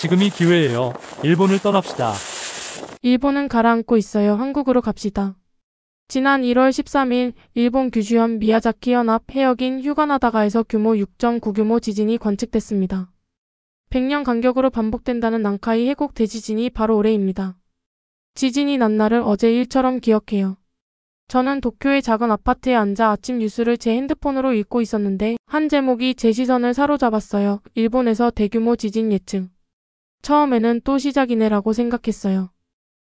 지금이 기회예요. 일본을 떠납시다. 일본은 가라앉고 있어요. 한국으로 갑시다. 지난 1월 13일 일본 규슈현 미야자키 현합 해역인 휴가나다가에서 규모 6.9 규모 지진이 관측됐습니다. 100년 간격으로 반복된다는 난카이 해곡 대지진이 바로 올해입니다. 지진이 난 날을 어제 일처럼 기억해요. 저는 도쿄의 작은 아파트에 앉아 아침 뉴스를 제 핸드폰으로 읽고 있었는데 한 제목이 제 시선을 사로잡았어요. 일본에서 대규모 지진 예측. 처음에는 또 시작이네라고 생각했어요.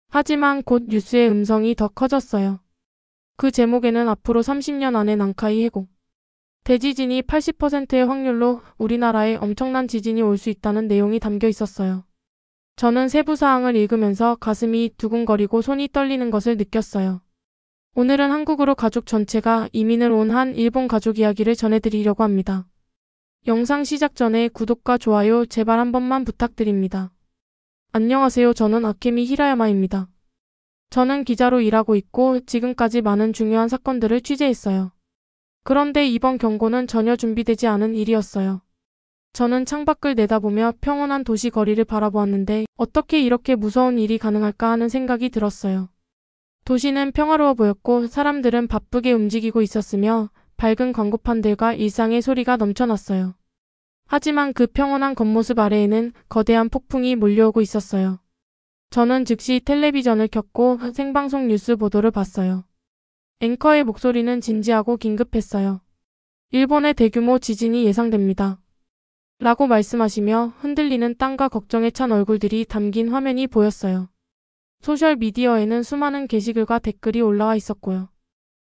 하지만 곧 뉴스의 음성이 더 커졌어요. 그 제목에는 앞으로 30년 안에 난카이 해곡. 대지진이 80%의 확률로 우리나라에 엄청난 지진이 올 수 있다는 내용이 담겨 있었어요. 저는 세부 사항을 읽으면서 가슴이 두근거리고 손이 떨리는 것을 느꼈어요. 오늘은 한국으로 가족 전체가 이민을 온 한 일본 가족 이야기를 전해드리려고 합니다. 영상 시작 전에 구독과 좋아요 제발 한 번만 부탁드립니다. 안녕하세요. 저는 아케미 히라야마입니다. 저는 기자로 일하고 있고 지금까지 많은 중요한 사건들을 취재했어요. 그런데 이번 경고는 전혀 준비되지 않은 일이었어요. 저는 창밖을 내다보며 평온한 도시 거리를 바라보았는데 어떻게 이렇게 무서운 일이 가능할까 하는 생각이 들었어요. 도시는 평화로워 보였고 사람들은 바쁘게 움직이고 있었으며 밝은 광고판들과 일상의 소리가 넘쳐났어요. 하지만 그 평온한 겉모습 아래에는 거대한 폭풍이 몰려오고 있었어요. 저는 즉시 텔레비전을 켰고 생방송 뉴스 보도를 봤어요. 앵커의 목소리는 진지하고 긴급했어요. 일본의 대규모 지진이 예상됩니다. 라고 말씀하시며 흔들리는 땀과 걱정에 찬 얼굴들이 담긴 화면이 보였어요. 소셜미디어에는 수많은 게시글과 댓글이 올라와 있었고요.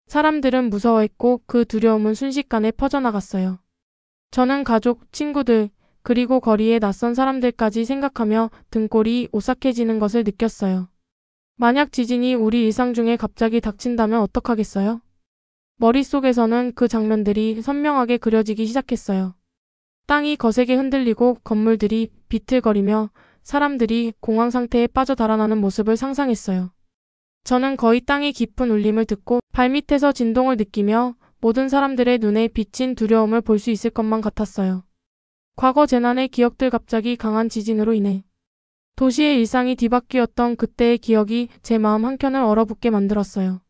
사람들은 무서워했고 그 두려움은 순식간에 퍼져나갔어요. 저는 가족, 친구들, 그리고 거리의 낯선 사람들까지 생각하며 등골이 오싹해지는 것을 느꼈어요. 만약 지진이 우리 일상 중에 갑자기 닥친다면 어떡하겠어요? 머릿속에서는 그 장면들이 선명하게 그려지기 시작했어요. 땅이 거세게 흔들리고 건물들이 비틀거리며 사람들이 공황 상태에 빠져 달아나는 모습을 상상했어요. 저는 거의 땅의 깊은 울림을 듣고 발밑에서 진동을 느끼며 모든 사람들의 눈에 비친 두려움을 볼 수 있을 것만 같았어요. 과거 재난의 기억들 갑자기 강한 지진으로 인해 도시의 일상이 뒤바뀌었던 그때의 기억이 제 마음 한켠을 얼어붙게 만들었어요.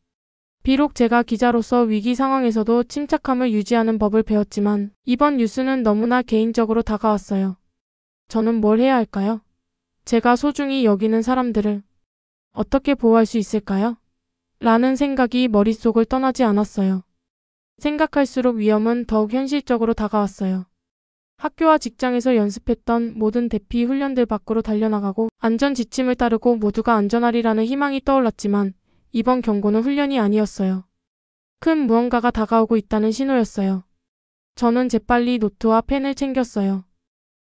비록 제가 기자로서 위기 상황에서도 침착함을 유지하는 법을 배웠지만 이번 뉴스는 너무나 개인적으로 다가왔어요. 저는 뭘 해야 할까요? 제가 소중히 여기는 사람들을 어떻게 보호할 수 있을까요? 라는 생각이 머릿속을 떠나지 않았어요. 생각할수록 위험은 더욱 현실적으로 다가왔어요. 학교와 직장에서 연습했던 모든 대피 훈련들 밖으로 달려나가고 안전 지침을 따르고 모두가 안전하리라는 희망이 떠올랐지만 이번 경고는 훈련이 아니었어요. 큰 무언가가 다가오고 있다는 신호였어요. 저는 재빨리 노트와 펜을 챙겼어요.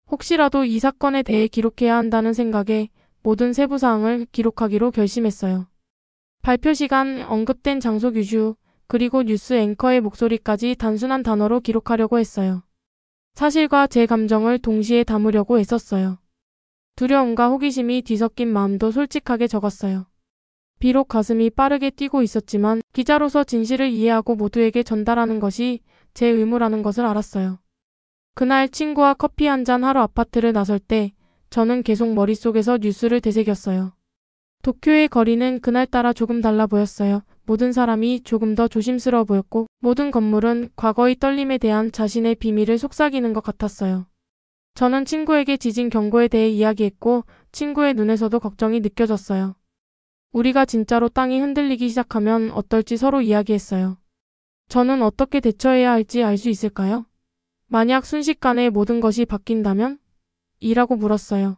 혹시라도 이 사건에 대해 기록해야 한다는 생각에 모든 세부사항을 기록하기로 결심했어요. 발표 시간, 언급된 장소 규슈, 그리고 뉴스 앵커의 목소리까지 단순한 단어로 기록하려고 했어요. 사실과 제 감정을 동시에 담으려고 애썼어요. 두려움과 호기심이 뒤섞인 마음도 솔직하게 적었어요. 비록 가슴이 빠르게 뛰고 있었지만 기자로서 진실을 이해하고 모두에게 전달하는 것이 제 의무라는 것을 알았어요. 그날 친구와 커피 한잔 하러 아파트를 나설 때 저는 계속 머릿속에서 뉴스를 되새겼어요. 도쿄의 거리는 그날따라 조금 달라 보였어요. 모든 사람이 조금 더 조심스러워 보였고 모든 건물은 과거의 떨림에 대한 자신의 비밀을 속삭이는 것 같았어요. 저는 친구에게 지진 경고에 대해 이야기했고 친구의 눈에서도 걱정이 느껴졌어요. 우리가 진짜로 땅이 흔들리기 시작하면 어떨지 서로 이야기했어요. 저는 어떻게 대처해야 할지 알 수 있을까요? 만약 순식간에 모든 것이 바뀐다면? 이라고 물었어요.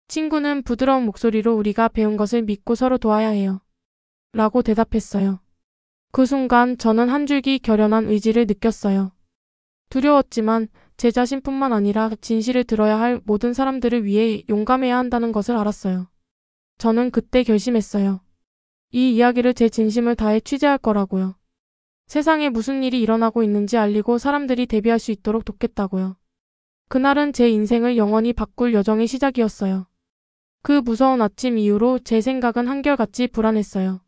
친구는 부드러운 목소리로 우리가 배운 것을 믿고 서로 도와야 해요. 라고 대답했어요. 그 순간 저는 한 줄기 결연한 의지를 느꼈어요. 두려웠지만 제 자신뿐만 아니라 진실을 들어야 할 모든 사람들을 위해 용감해야 한다는 것을 알았어요. 저는 그때 결심했어요. 이 이야기를 제 진심을 다해 취재할 거라고요. 세상에 무슨 일이 일어나고 있는지 알리고 사람들이 대비할 수 있도록 돕겠다고요. 그날은 제 인생을 영원히 바꿀 여정의 시작이었어요. 그 무서운 아침 이후로 제 생각은 한결같이 불안했어요.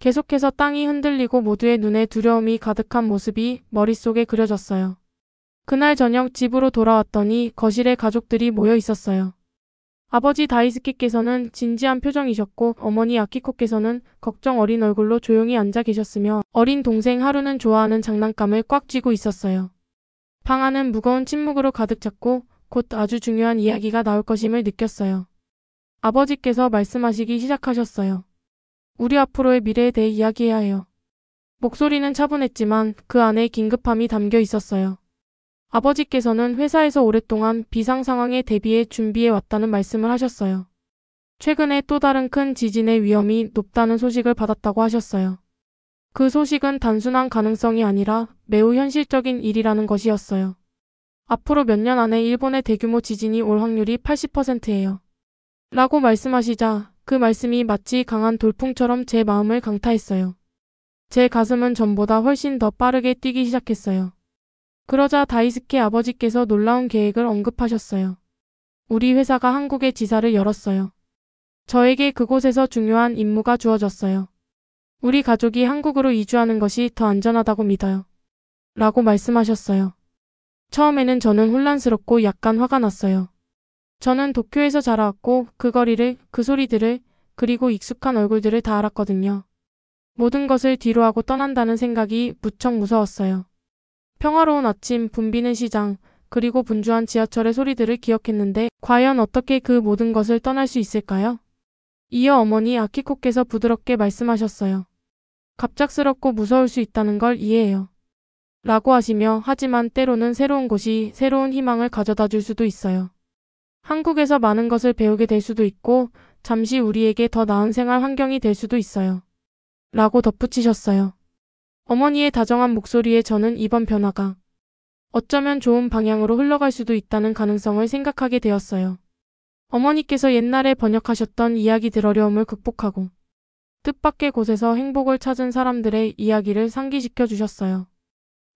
계속해서 땅이 흔들리고 모두의 눈에 두려움이 가득한 모습이 머릿속에 그려졌어요. 그날 저녁 집으로 돌아왔더니 거실에 가족들이 모여 있었어요. 아버지 다이스키께서는 진지한 표정이셨고 어머니 아키코께서는 걱정 어린 얼굴로 조용히 앉아 계셨으며 어린 동생 하루는 좋아하는 장난감을 꽉 쥐고 있었어요. 방 안은 무거운 침묵으로 가득 찼고 곧 아주 중요한 이야기가 나올 것임을 느꼈어요. 아버지께서 말씀하시기 시작하셨어요. 우리 앞으로의 미래에 대해 이야기해야 해요. 목소리는 차분했지만 그 안에 긴급함이 담겨 있었어요. 아버지께서는 회사에서 오랫동안 비상 상황에 대비해 준비해 왔다는 말씀을 하셨어요. 최근에 또 다른 큰 지진의 위험이 높다는 소식을 받았다고 하셨어요. 그 소식은 단순한 가능성이 아니라 매우 현실적인 일이라는 것이었어요. 앞으로 몇 년 안에 일본의 대규모 지진이 올 확률이 80%예요. 라고 말씀하시자 그 말씀이 마치 강한 돌풍처럼 제 마음을 강타했어요. 제 가슴은 전보다 훨씬 더 빠르게 뛰기 시작했어요. 그러자 다이스키 아버지께서 놀라운 계획을 언급하셨어요. 우리 회사가 한국에 지사를 열었어요. 저에게 그곳에서 중요한 임무가 주어졌어요. 우리 가족이 한국으로 이주하는 것이 더 안전하다고 믿어요. 라고 말씀하셨어요. 처음에는 저는 혼란스럽고 약간 화가 났어요. 저는 도쿄에서 자라왔고 그 거리를, 그 소리들을, 그리고 익숙한 얼굴들을 다 알았거든요. 모든 것을 뒤로하고 떠난다는 생각이 무척 무서웠어요. 평화로운 아침, 붐비는 시장, 그리고 분주한 지하철의 소리들을 기억했는데 과연 어떻게 그 모든 것을 떠날 수 있을까요? 이어 어머니 아키코께서 부드럽게 말씀하셨어요. 갑작스럽고 무서울 수 있다는 걸 이해해요. 라고 하시며 하지만 때로는 새로운 곳이 새로운 희망을 가져다 줄 수도 있어요. 한국에서 많은 것을 배우게 될 수도 있고 잠시 우리에게 더 나은 생활 환경이 될 수도 있어요. 라고 덧붙이셨어요. 어머니의 다정한 목소리에 저는 이번 변화가 어쩌면 좋은 방향으로 흘러갈 수도 있다는 가능성을 생각하게 되었어요. 어머니께서 옛날에 번역하셨던 이야기들 어려움을 극복하고 뜻밖의 곳에서 행복을 찾은 사람들의 이야기를 상기시켜 주셨어요.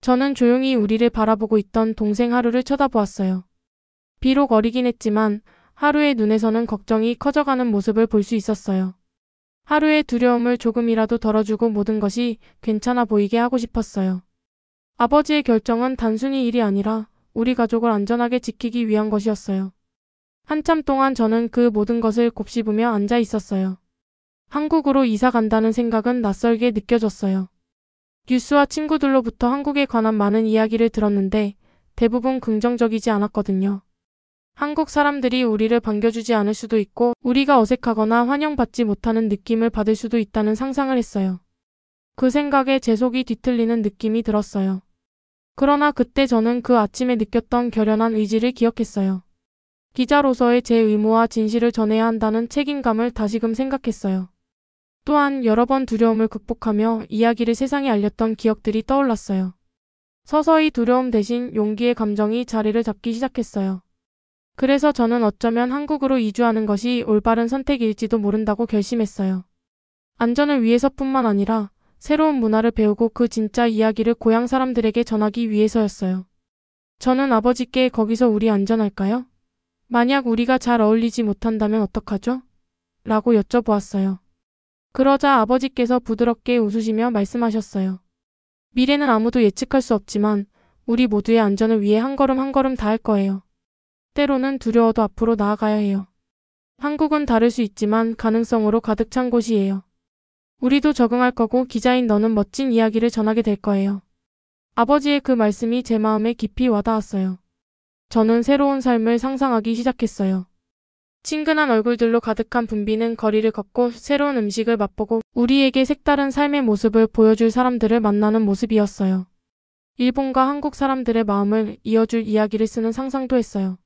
저는 조용히 우리를 바라보고 있던 동생 하루를 쳐다보았어요. 비록 어리긴 했지만 하루의 눈에서는 걱정이 커져가는 모습을 볼 수 있었어요. 하루의 두려움을 조금이라도 덜어주고 모든 것이 괜찮아 보이게 하고 싶었어요. 아버지의 결정은 단순히 일이 아니라 우리 가족을 안전하게 지키기 위한 것이었어요. 한참 동안 저는 그 모든 것을 곱씹으며 앉아 있었어요. 한국으로 이사 간다는 생각은 낯설게 느껴졌어요. 뉴스와 친구들로부터 한국에 관한 많은 이야기를 들었는데 대부분 긍정적이지 않았거든요. 한국 사람들이 우리를 반겨주지 않을 수도 있고 우리가 어색하거나 환영받지 못하는 느낌을 받을 수도 있다는 상상을 했어요. 그 생각에 제 속이 뒤틀리는 느낌이 들었어요. 그러나 그때 저는 그 아침에 느꼈던 결연한 의지를 기억했어요. 기자로서의 제 의무와 진실을 전해야 한다는 책임감을 다시금 생각했어요. 또한 여러 번 두려움을 극복하며 이야기를 세상에 알렸던 기억들이 떠올랐어요. 서서히 두려움 대신 용기의 감정이 자리를 잡기 시작했어요. 그래서 저는 어쩌면 한국으로 이주하는 것이 올바른 선택일지도 모른다고 결심했어요. 안전을 위해서뿐만 아니라 새로운 문화를 배우고 그 진짜 이야기를 고향 사람들에게 전하기 위해서였어요. 저는 아버지께 거기서 우리 안전할까요? 만약 우리가 잘 어울리지 못한다면 어떡하죠? 라고 여쭤보았어요. 그러자 아버지께서 부드럽게 웃으시며 말씀하셨어요. 미래는 아무도 예측할 수 없지만 우리 모두의 안전을 위해 한 걸음 한 걸음 다 할 거예요. 때로는 두려워도 앞으로 나아가야 해요. 한국은 다를 수 있지만 가능성으로 가득 찬 곳이에요. 우리도 적응할 거고 기자인 너는 멋진 이야기를 전하게 될 거예요. 아버지의 그 말씀이 제 마음에 깊이 와닿았어요. 저는 새로운 삶을 상상하기 시작했어요. 친근한 얼굴들로 가득한 붐비는 거리를 걷고 새로운 음식을 맛보고 우리에게 색다른 삶의 모습을 보여줄 사람들을 만나는 모습이었어요. 일본과 한국 사람들의 마음을 이어줄 이야기를 쓰는 상상도 했어요.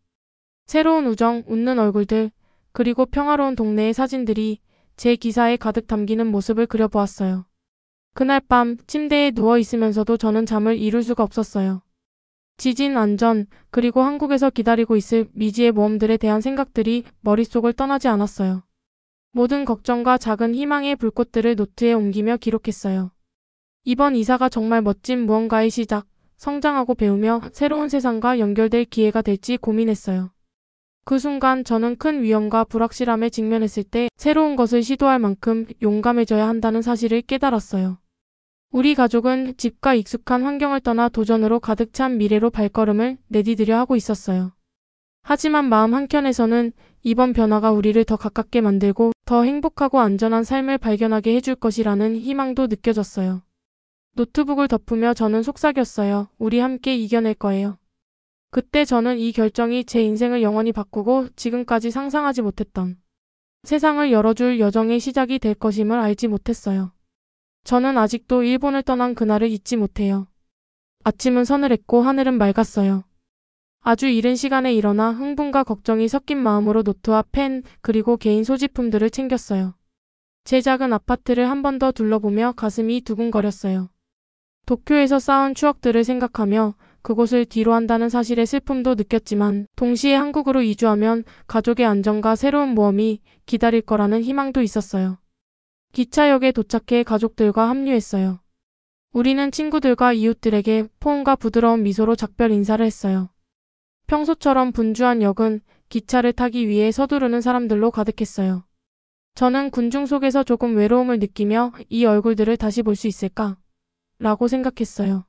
새로운 우정, 웃는 얼굴들, 그리고 평화로운 동네의 사진들이 제 기사에 가득 담기는 모습을 그려보았어요. 그날 밤 침대에 누워 있으면서도 저는 잠을 이룰 수가 없었어요. 지진 안전, 그리고 한국에서 기다리고 있을 미지의 모험들에 대한 생각들이 머릿속을 떠나지 않았어요. 모든 걱정과 작은 희망의 불꽃들을 노트에 옮기며 기록했어요. 이번 이사가 정말 멋진 무언가의 시작, 성장하고 배우며 새로운 세상과 연결될 기회가 될지 고민했어요. 그 순간 저는 큰 위험과 불확실함에 직면했을 때 새로운 것을 시도할 만큼 용감해져야 한다는 사실을 깨달았어요. 우리 가족은 집과 익숙한 환경을 떠나 도전으로 가득 찬 미래로 발걸음을 내디디려 하고 있었어요. 하지만 마음 한켠에서는 이번 변화가 우리를 더 가깝게 만들고 더 행복하고 안전한 삶을 발견하게 해줄 것이라는 희망도 느껴졌어요. 노트북을 덮으며 저는 속삭였어요. 우리 함께 이겨낼 거예요. 그때 저는 이 결정이 제 인생을 영원히 바꾸고 지금까지 상상하지 못했던 세상을 열어줄 여정의 시작이 될 것임을 알지 못했어요. 저는 아직도 일본을 떠난 그날을 잊지 못해요. 아침은 서늘했고 하늘은 맑았어요. 아주 이른 시간에 일어나 흥분과 걱정이 섞인 마음으로 노트와 펜 그리고 개인 소지품들을 챙겼어요. 제 작은 아파트를 한 번 더 둘러보며 가슴이 두근거렸어요. 도쿄에서 쌓은 추억들을 생각하며 그곳을 뒤로한다는 사실의 슬픔도 느꼈지만 동시에 한국으로 이주하면 가족의 안정과 새로운 모험이 기다릴 거라는 희망도 있었어요. 기차역에 도착해 가족들과 합류했어요. 우리는 친구들과 이웃들에게 포옹과 부드러운 미소로 작별 인사를 했어요. 평소처럼 분주한 역은 기차를 타기 위해 서두르는 사람들로 가득했어요. 저는 군중 속에서 조금 외로움을 느끼며 이 얼굴들을 다시 볼 수 있을까? 라고 생각했어요.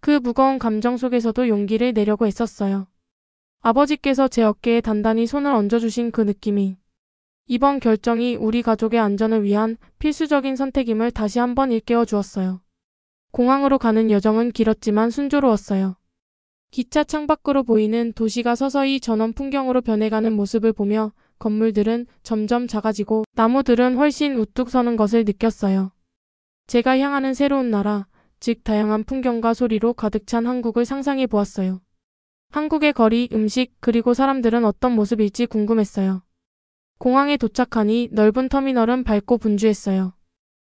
그 무거운 감정 속에서도 용기를 내려고 애썼어요. 아버지께서 제 어깨에 단단히 손을 얹어주신 그 느낌이 이번 결정이 우리 가족의 안전을 위한 필수적인 선택임을 다시 한번 일깨워 주었어요. 공항으로 가는 여정은 길었지만 순조로웠어요. 기차 창밖으로 보이는 도시가 서서히 전원 풍경으로 변해가는 모습을 보며 건물들은 점점 작아지고 나무들은 훨씬 우뚝 서는 것을 느꼈어요. 제가 향하는 새로운 나라, 즉 다양한 풍경과 소리로 가득 찬 한국을 상상해 보았어요. 한국의 거리, 음식, 그리고 사람들은 어떤 모습일지 궁금했어요. 공항에 도착하니 넓은 터미널은 밝고 분주했어요.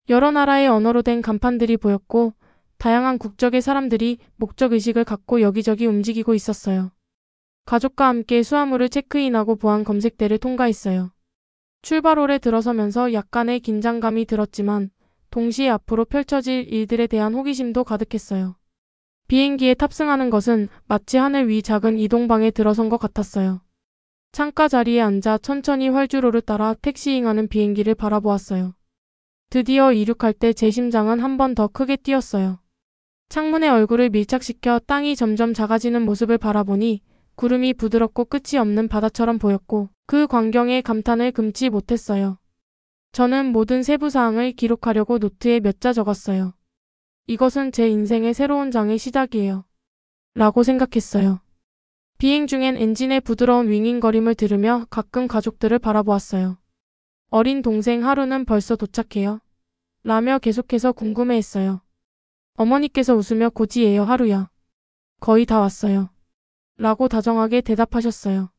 여러 나라의 언어로 된 간판들이 보였고 다양한 국적의 사람들이 목적의식을 갖고 여기저기 움직이고 있었어요. 가족과 함께 수화물을 체크인하고 보안 검색대를 통과했어요. 출발홀에 들어서면서 약간의 긴장감이 들었지만 동시에 앞으로 펼쳐질 일들에 대한 호기심도 가득했어요. 비행기에 탑승하는 것은 마치 하늘 위 작은 이동방에 들어선 것 같았어요. 창가 자리에 앉아 천천히 활주로를 따라 택시잉하는 비행기를 바라보았어요. 드디어 이륙할 때 제 심장은 한 번 더 크게 뛰었어요. 창문에 얼굴을 밀착시켜 땅이 점점 작아지는 모습을 바라보니 구름이 부드럽고 끝이 없는 바다처럼 보였고 그 광경에 감탄을 금치 못했어요. 저는 모든 세부사항을 기록하려고 노트에 몇 자 적었어요. 이것은 제 인생의 새로운 장의 시작이에요. 라고 생각했어요. 비행 중엔 엔진의 부드러운 윙윙거림을 들으며 가끔 가족들을 바라보았어요. 어린 동생 하루는 벌써 도착해요? 라며 계속해서 궁금해했어요. 어머니께서 웃으며 곧이에요 하루야. 거의 다 왔어요. 라고 다정하게 대답하셨어요.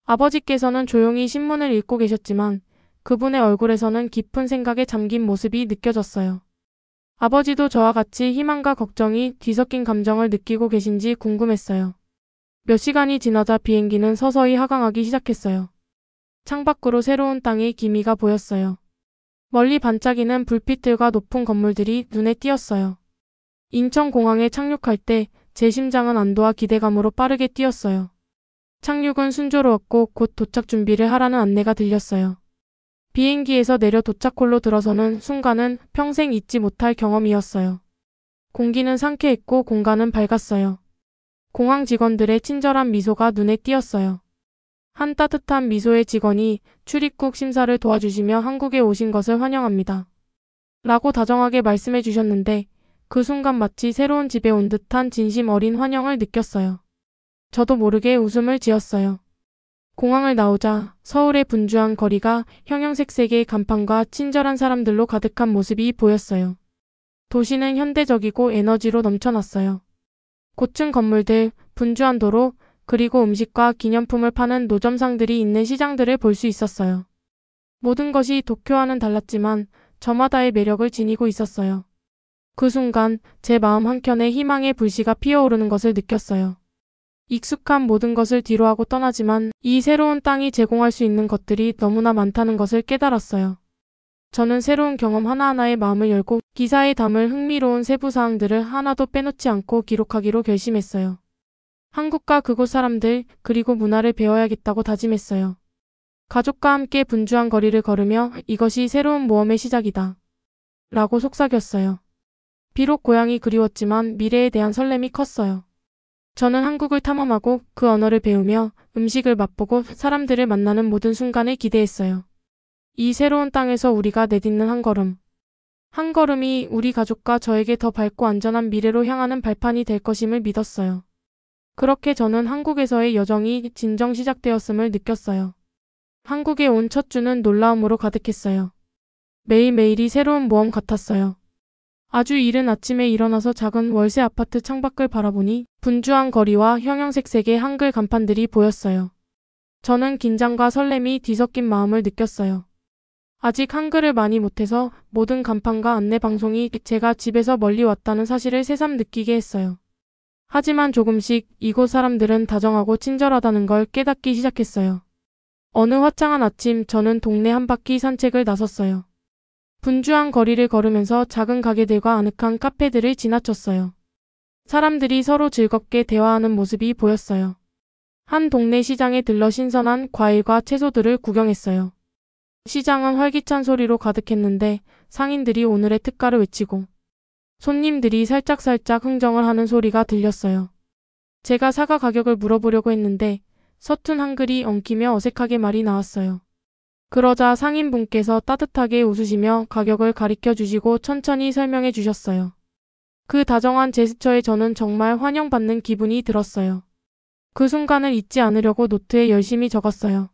아버지께서는 조용히 신문을 읽고 계셨지만 그분의 얼굴에서는 깊은 생각에 잠긴 모습이 느껴졌어요. 아버지도 저와 같이 희망과 걱정이 뒤섞인 감정을 느끼고 계신지 궁금했어요. 몇 시간이 지나자 비행기는 서서히 하강하기 시작했어요. 창밖으로 새로운 땅의 기미가 보였어요. 멀리 반짝이는 불빛들과 높은 건물들이 눈에 띄었어요. 인천공항에 착륙할 때 제 심장은 안도와 기대감으로 빠르게 뛰었어요. 착륙은 순조로웠고 곧 도착 준비를 하라는 안내가 들렸어요. 비행기에서 내려 도착홀로 들어서는 순간은 평생 잊지 못할 경험이었어요. 공기는 상쾌했고 공간은 밝았어요. 공항 직원들의 친절한 미소가 눈에 띄었어요. 한 따뜻한 미소의 직원이 출입국 심사를 도와주시며 한국에 오신 것을 환영합니다. 라고 다정하게 말씀해 주셨는데 그 순간 마치 새로운 집에 온 듯한 진심 어린 환영을 느꼈어요. 저도 모르게 웃음을 지었어요. 공항을 나오자 서울의 분주한 거리가 형형색색의 간판과 친절한 사람들로 가득한 모습이 보였어요. 도시는 현대적이고 에너지로 넘쳐났어요. 고층 건물들, 분주한 도로, 그리고 음식과 기념품을 파는 노점상들이 있는 시장들을 볼 수 있었어요. 모든 것이 도쿄와는 달랐지만 저마다의 매력을 지니고 있었어요. 그 순간 제 마음 한켠에 희망의 불씨가 피어오르는 것을 느꼈어요. 익숙한 모든 것을 뒤로하고 떠나지만 이 새로운 땅이 제공할 수 있는 것들이 너무나 많다는 것을 깨달았어요. 저는 새로운 경험 하나하나에 마음을 열고 기사에 담을 흥미로운 세부사항들을 하나도 빼놓지 않고 기록하기로 결심했어요. 한국과 그곳 사람들 그리고 문화를 배워야겠다고 다짐했어요. 가족과 함께 분주한 거리를 걸으며 이것이 새로운 모험의 시작이다. 라고 속삭였어요. 비록 고향이 그리웠지만 미래에 대한 설렘이 컸어요. 저는 한국을 탐험하고 그 언어를 배우며 음식을 맛보고 사람들을 만나는 모든 순간을 기대했어요. 이 새로운 땅에서 우리가 내딛는 한 걸음. 한 걸음이 우리 가족과 저에게 더 밝고 안전한 미래로 향하는 발판이 될 것임을 믿었어요. 그렇게 저는 한국에서의 여정이 진정 시작되었음을 느꼈어요. 한국에 온 첫 주는 놀라움으로 가득했어요. 매일매일이 새로운 모험 같았어요. 아주 이른 아침에 일어나서 작은 월세 아파트 창밖을 바라보니 분주한 거리와 형형색색의 한글 간판들이 보였어요. 저는 긴장과 설렘이 뒤섞인 마음을 느꼈어요. 아직 한글을 많이 못해서 모든 간판과 안내 방송이 제가 집에서 멀리 왔다는 사실을 새삼 느끼게 했어요. 하지만 조금씩 이곳 사람들은 다정하고 친절하다는 걸 깨닫기 시작했어요. 어느 화창한 아침 저는 동네 한 바퀴 산책을 나섰어요. 분주한 거리를 걸으면서 작은 가게들과 아늑한 카페들을 지나쳤어요. 사람들이 서로 즐겁게 대화하는 모습이 보였어요. 한 동네 시장에 들러 신선한 과일과 채소들을 구경했어요. 시장은 활기찬 소리로 가득했는데 상인들이 오늘의 특가를 외치고 손님들이 살짝살짝 흥정을 하는 소리가 들렸어요. 제가 사과 가격을 물어보려고 했는데 서툰 한글이 엉키며 어색하게 말이 나왔어요. 그러자 상인분께서 따뜻하게 웃으시며 가격을 가리켜 주시고 천천히 설명해 주셨어요. 그 다정한 제스처에 저는 정말 환영받는 기분이 들었어요. 그 순간을 잊지 않으려고 노트에 열심히 적었어요.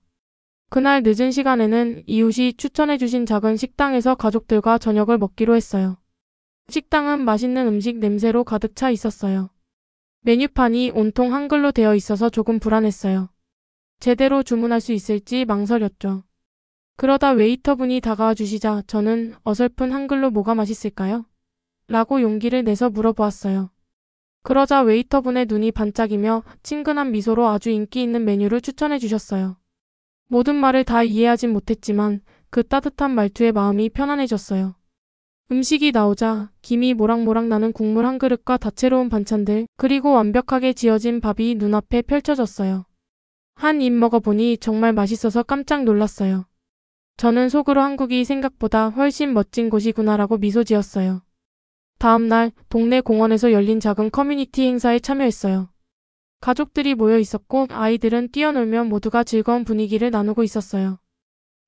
그날 늦은 시간에는 이웃이 추천해 주신 작은 식당에서 가족들과 저녁을 먹기로 했어요. 식당은 맛있는 음식 냄새로 가득 차 있었어요. 메뉴판이 온통 한글로 되어 있어서 조금 불안했어요. 제대로 주문할 수 있을지 망설였죠. 그러다 웨이터분이 다가와 주시자 저는 어설픈 한글로 뭐가 맛있을까요? 라고 용기를 내서 물어보았어요. 그러자 웨이터분의 눈이 반짝이며 친근한 미소로 아주 인기 있는 메뉴를 추천해 주셨어요. 모든 말을 다 이해하진 못했지만 그 따뜻한 말투에 마음이 편안해졌어요. 음식이 나오자 김이 모락모락 나는 국물 한 그릇과 다채로운 반찬들, 그리고 완벽하게 지어진 밥이 눈앞에 펼쳐졌어요. 한 입 먹어보니 정말 맛있어서 깜짝 놀랐어요. 저는 속으로 한국이 생각보다 훨씬 멋진 곳이구나라고 미소 지었어요. 다음 날 동네 공원에서 열린 작은 커뮤니티 행사에 참여했어요. 가족들이 모여 있었고 아이들은 뛰어놀며 모두가 즐거운 분위기를 나누고 있었어요.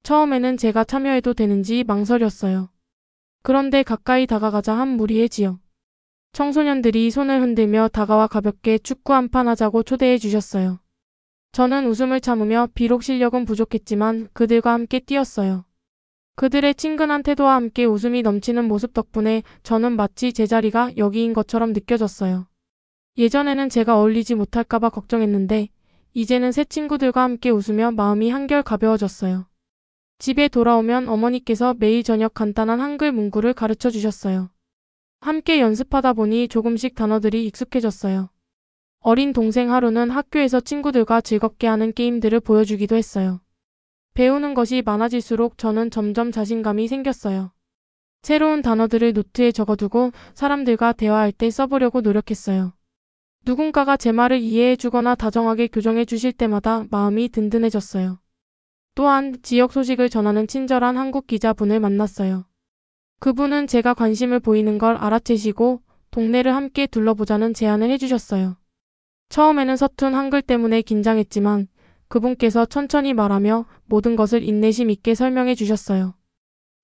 처음에는 제가 참여해도 되는지 망설였어요. 그런데 가까이 다가가자 한 무리의 지역 청소년들이 손을 흔들며 다가와 가볍게 축구 한 판 하자고 초대해 주셨어요. 저는 웃음을 참으며 비록 실력은 부족했지만 그들과 함께 뛰었어요. 그들의 친근한 태도와 함께 웃음이 넘치는 모습 덕분에 저는 마치 제자리가 여기인 것처럼 느껴졌어요. 예전에는 제가 어울리지 못할까봐 걱정했는데 이제는 새 친구들과 함께 웃으며 마음이 한결 가벼워졌어요. 집에 돌아오면 어머니께서 매일 저녁 간단한 한글 문구를 가르쳐 주셨어요. 함께 연습하다 보니 조금씩 단어들이 익숙해졌어요. 어린 동생 하루는 학교에서 친구들과 즐겁게 하는 게임들을 보여주기도 했어요. 배우는 것이 많아질수록 저는 점점 자신감이 생겼어요. 새로운 단어들을 노트에 적어두고 사람들과 대화할 때 써보려고 노력했어요. 누군가가 제 말을 이해해 주거나 다정하게 교정해 주실 때마다 마음이 든든해졌어요. 또한 지역 소식을 전하는 친절한 한국 기자분을 만났어요. 그분은 제가 관심을 보이는 걸 알아채시고 동네를 함께 둘러보자는 제안을 해주셨어요. 처음에는 서툰 한글 때문에 긴장했지만 그분께서 천천히 말하며 모든 것을 인내심 있게 설명해 주셨어요.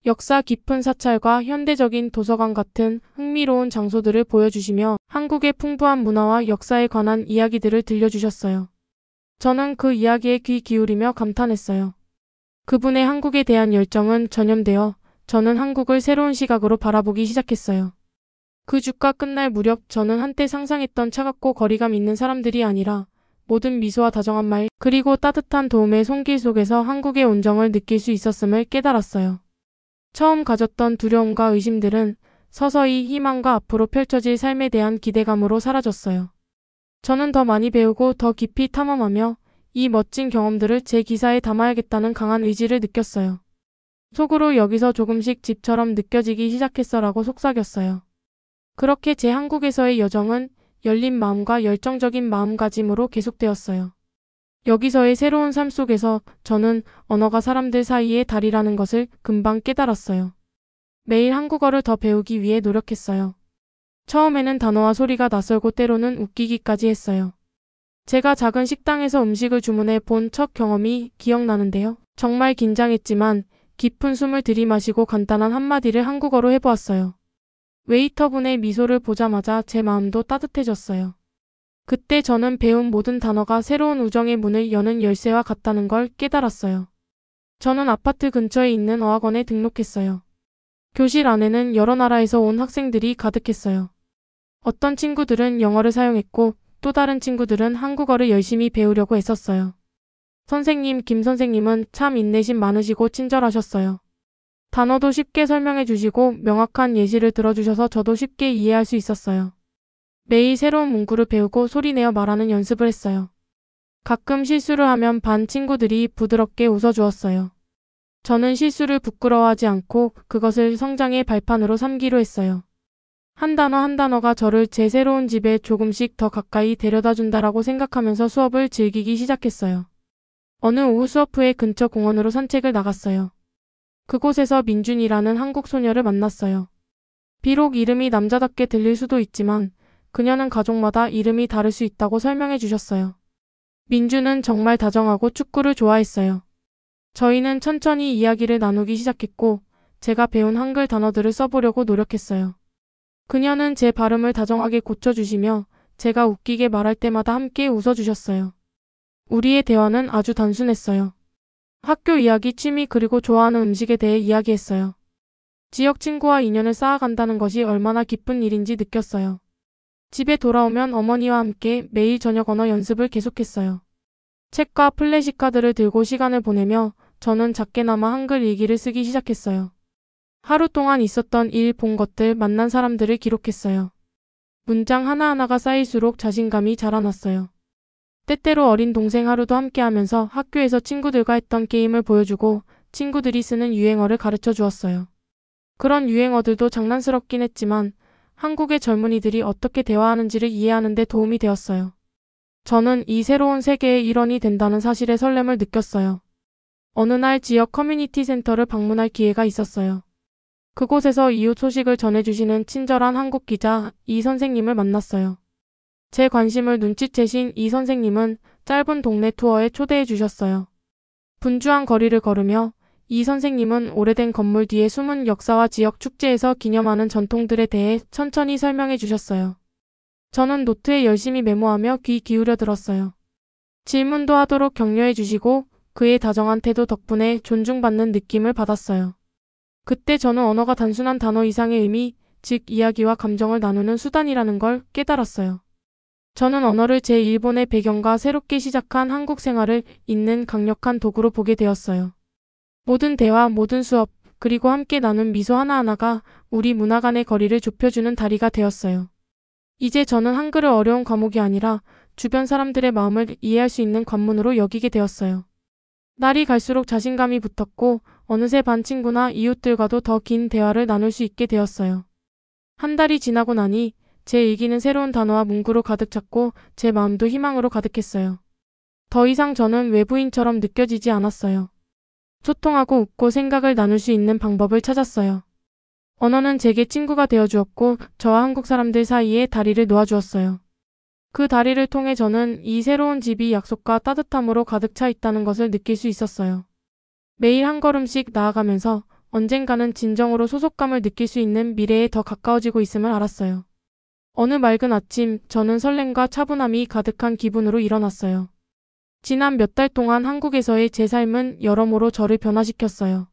역사 깊은 사찰과 현대적인 도서관 같은 흥미로운 장소들을 보여주시며 한국의 풍부한 문화와 역사에 관한 이야기들을 들려주셨어요. 저는 그 이야기에 귀 기울이며 감탄했어요. 그분의 한국에 대한 열정은 전염되어 저는 한국을 새로운 시각으로 바라보기 시작했어요. 그 주가 끝날 무렵 저는 한때 상상했던 차갑고 거리감 있는 사람들이 아니라 모든 미소와 다정한 말, 그리고 따뜻한 도움의 손길 속에서 한국의 온정을 느낄 수 있었음을 깨달았어요. 처음 가졌던 두려움과 의심들은 서서히 희망과 앞으로 펼쳐질 삶에 대한 기대감으로 사라졌어요. 저는 더 많이 배우고 더 깊이 탐험하며 이 멋진 경험들을 제 기사에 담아야겠다는 강한 의지를 느꼈어요. 속으로 여기서 조금씩 집처럼 느껴지기 시작했어라고 속삭였어요. 그렇게 제 한국에서의 여정은 열린 마음과 열정적인 마음가짐으로 계속되었어요. 여기서의 새로운 삶 속에서 저는 언어가 사람들 사이의 달이라는 것을 금방 깨달았어요. 매일 한국어를 더 배우기 위해 노력했어요. 처음에는 단어와 소리가 낯설고 때로는 웃기기까지 했어요. 제가 작은 식당에서 음식을 주문해 본 첫 경험이 기억나는데요. 정말 긴장했지만 깊은 숨을 들이마시고 간단한 한마디를 한국어로 해보았어요. 웨이터분의 미소를 보자마자 제 마음도 따뜻해졌어요. 그때 저는 배운 모든 단어가 새로운 우정의 문을 여는 열쇠와 같다는 걸 깨달았어요. 저는 아파트 근처에 있는 어학원에 등록했어요. 교실 안에는 여러 나라에서 온 학생들이 가득했어요. 어떤 친구들은 영어를 사용했고 또 다른 친구들은 한국어를 열심히 배우려고 애썼어요. 선생님, 김 선생님은 참 인내심 많으시고 친절하셨어요. 단어도 쉽게 설명해 주시고 명확한 예시를 들어주셔서 저도 쉽게 이해할 수 있었어요. 매일 새로운 문구를 배우고 소리내어 말하는 연습을 했어요. 가끔 실수를 하면 반 친구들이 부드럽게 웃어주었어요. 저는 실수를 부끄러워하지 않고 그것을 성장의 발판으로 삼기로 했어요. 한 단어 한 단어가 저를 제 새로운 집에 조금씩 더 가까이 데려다 준다라고 생각하면서 수업을 즐기기 시작했어요. 어느 오후 수업 후에 근처 공원으로 산책을 나갔어요. 그곳에서 민준이라는 한국 소녀를 만났어요. 비록 이름이 남자답게 들릴 수도 있지만 그녀는 가족마다 이름이 다를 수 있다고 설명해 주셨어요. 민준은 정말 다정하고 축구를 좋아했어요. 저희는 천천히 이야기를 나누기 시작했고 제가 배운 한글 단어들을 써보려고 노력했어요. 그녀는 제 발음을 다정하게 고쳐주시며 제가 웃기게 말할 때마다 함께 웃어주셨어요. 우리의 대화는 아주 단순했어요. 학교 이야기, 취미 그리고 좋아하는 음식에 대해 이야기했어요. 지역 친구와 인연을 쌓아간다는 것이 얼마나 기쁜 일인지 느꼈어요. 집에 돌아오면 어머니와 함께 매일 저녁 언어 연습을 계속했어요. 책과 플래시카드를 들고 시간을 보내며 저는 작게나마 한글 일기를 쓰기 시작했어요. 하루 동안 있었던 일, 본 것들, 만난 사람들을 기록했어요. 문장 하나하나가 쌓일수록 자신감이 자라났어요. 때때로 어린 동생 하루도 함께하면서 학교에서 친구들과 했던 게임을 보여주고 친구들이 쓰는 유행어를 가르쳐 주었어요. 그런 유행어들도 장난스럽긴 했지만 한국의 젊은이들이 어떻게 대화하는지를 이해하는 데 도움이 되었어요. 저는 이 새로운 세계의 일원이 된다는 사실에 설렘을 느꼈어요. 어느 날 지역 커뮤니티 센터를 방문할 기회가 있었어요. 그곳에서 이웃 소식을 전해주시는 친절한 한국 기자 이 선생님을 만났어요. 제 관심을 눈치채신 이 선생님은 짧은 동네 투어에 초대해 주셨어요. 분주한 거리를 걸으며 이 선생님은 오래된 건물 뒤에 숨은 역사와 지역 축제에서 기념하는 전통들에 대해 천천히 설명해 주셨어요. 저는 노트에 열심히 메모하며 귀 기울여 들었어요. 질문도 하도록 격려해 주시고 그의 다정한 태도 덕분에 존중받는 느낌을 받았어요. 그때 저는 언어가 단순한 단어 이상의 의미, 즉 이야기와 감정을 나누는 수단이라는 걸 깨달았어요. 저는 언어를 제 일본의 배경과 새롭게 시작한 한국 생활을 잇는 강력한 도구로 보게 되었어요. 모든 대화, 모든 수업, 그리고 함께 나눈 미소 하나하나가 우리 문화 간의 거리를 좁혀주는 다리가 되었어요. 이제 저는 한글을 어려운 과목이 아니라 주변 사람들의 마음을 이해할 수 있는 관문으로 여기게 되었어요. 날이 갈수록 자신감이 붙었고 어느새 반 친구나 이웃들과도 더 긴 대화를 나눌 수 있게 되었어요. 한 달이 지나고 나니 제 일기는 새로운 단어와 문구로 가득 찼고 제 마음도 희망으로 가득했어요. 더 이상 저는 외부인처럼 느껴지지 않았어요. 소통하고 웃고 생각을 나눌 수 있는 방법을 찾았어요. 언어는 제게 친구가 되어주었고 저와 한국 사람들 사이에 다리를 놓아주었어요. 그 다리를 통해 저는 이 새로운 집이 약속과 따뜻함으로 가득 차 있다는 것을 느낄 수 있었어요. 매일 한 걸음씩 나아가면서 언젠가는 진정으로 소속감을 느낄 수 있는 미래에 더 가까워지고 있음을 알았어요. 어느 맑은 아침 저는 설렘과 차분함이 가득한 기분으로 일어났어요. 지난 몇 달 동안 한국에서의 제 삶은 여러모로 저를 변화시켰어요.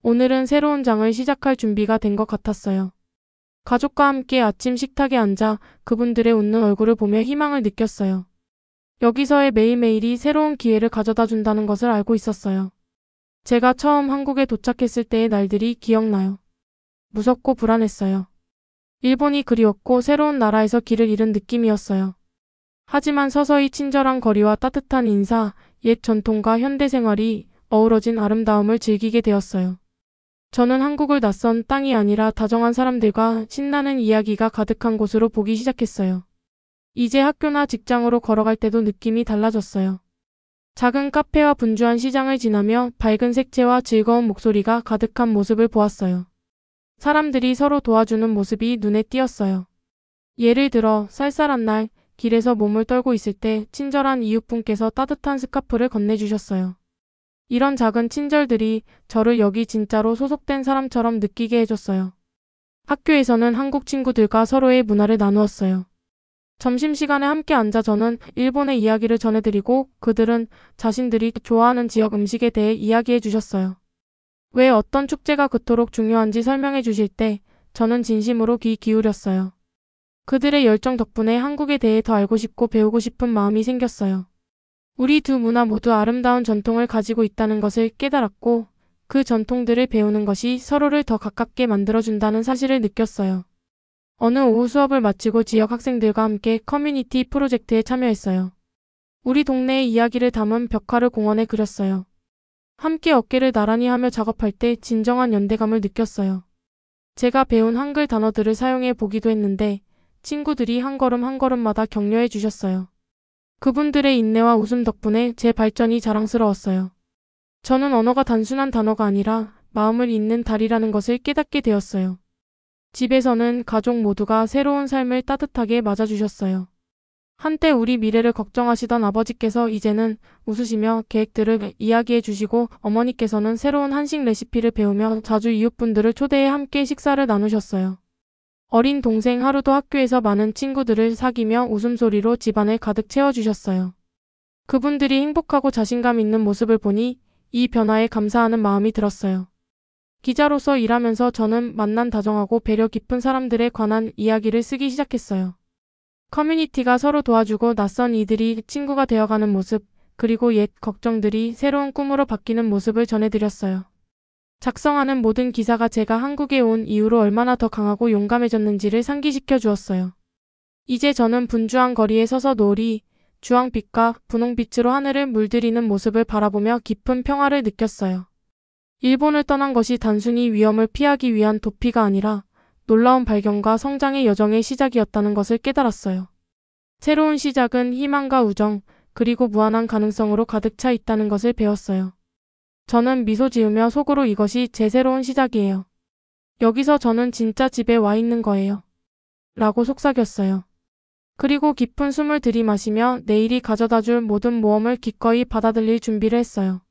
오늘은 새로운 장을 시작할 준비가 된 것 같았어요. 가족과 함께 아침 식탁에 앉아 그분들의 웃는 얼굴을 보며 희망을 느꼈어요. 여기서의 매일매일이 새로운 기회를 가져다 준다는 것을 알고 있었어요. 제가 처음 한국에 도착했을 때의 날들이 기억나요. 무섭고 불안했어요. 일본이 그리웠고 새로운 나라에서 길을 잃은 느낌이었어요. 하지만 서서히 친절한 거리와 따뜻한 인사, 옛 전통과 현대 생활이 어우러진 아름다움을 즐기게 되었어요. 저는 한국을 낯선 땅이 아니라 다정한 사람들과 신나는 이야기가 가득한 곳으로 보기 시작했어요. 이제 학교나 직장으로 걸어갈 때도 느낌이 달라졌어요. 작은 카페와 분주한 시장을 지나며 밝은 색채와 즐거운 목소리가 가득한 모습을 보았어요. 사람들이 서로 도와주는 모습이 눈에 띄었어요. 예를 들어 쌀쌀한 날 길에서 몸을 떨고 있을 때 친절한 이웃분께서 따뜻한 스카프를 건네주셨어요. 이런 작은 친절들이 저를 여기 진짜로 소속된 사람처럼 느끼게 해줬어요. 학교에서는 한국 친구들과 서로의 문화를 나누었어요. 점심시간에 함께 앉아 저는 일본의 이야기를 전해드리고 그들은 자신들이 좋아하는 지역 음식에 대해 이야기해 주셨어요. 왜 어떤 축제가 그토록 중요한지 설명해 주실 때 저는 진심으로 귀 기울였어요. 그들의 열정 덕분에 한국에 대해 더 알고 싶고 배우고 싶은 마음이 생겼어요. 우리 두 문화 모두 아름다운 전통을 가지고 있다는 것을 깨달았고 그 전통들을 배우는 것이 서로를 더 가깝게 만들어준다는 사실을 느꼈어요. 어느 오후 수업을 마치고 지역 학생들과 함께 커뮤니티 프로젝트에 참여했어요. 우리 동네의 이야기를 담은 벽화를 공원에 그렸어요. 함께 어깨를 나란히 하며 작업할 때 진정한 연대감을 느꼈어요. 제가 배운 한글 단어들을 사용해 보기도 했는데 친구들이 한 걸음 한 걸음마다 격려해 주셨어요. 그분들의 인내와 웃음 덕분에 제 발전이 자랑스러웠어요. 저는 언어가 단순한 단어가 아니라 마음을 잇는 달이라는 것을 깨닫게 되었어요. 집에서는 가족 모두가 새로운 삶을 따뜻하게 맞아주셨어요. 한때 우리 미래를 걱정하시던 아버지께서 이제는 웃으시며 계획들을 이야기해 주시고 어머니께서는 새로운 한식 레시피를 배우며 자주 이웃분들을 초대해 함께 식사를 나누셨어요. 어린 동생 하루도 학교에서 많은 친구들을 사귀며 웃음소리로 집안을 가득 채워주셨어요. 그분들이 행복하고 자신감 있는 모습을 보니 이 변화에 감사하는 마음이 들었어요. 기자로서 일하면서 저는 만난 다정하고 배려 깊은 사람들에 관한 이야기를 쓰기 시작했어요. 커뮤니티가 서로 도와주고 낯선 이들이 친구가 되어가는 모습, 그리고 옛 걱정들이 새로운 꿈으로 바뀌는 모습을 전해드렸어요. 작성하는 모든 기사가 제가 한국에 온 이후로 얼마나 더 강하고 용감해졌는지를 상기시켜 주었어요. 이제 저는 분주한 거리에 서서 노을이 주황빛과 분홍빛으로 하늘을 물들이는 모습을 바라보며 깊은 평화를 느꼈어요. 일본을 떠난 것이 단순히 위험을 피하기 위한 도피가 아니라 놀라운 발견과 성장의 여정의 시작이었다는 것을 깨달았어요. 새로운 시작은 희망과 우정, 그리고 무한한 가능성으로 가득 차 있다는 것을 배웠어요. 저는 미소 지으며 속으로 이것이 제 새로운 시작이에요. 여기서 저는 진짜 집에 와 있는 거예요. 라고 속삭였어요. 그리고 깊은 숨을 들이마시며 내일이 가져다줄 모든 모험을 기꺼이 받아들일 준비를 했어요.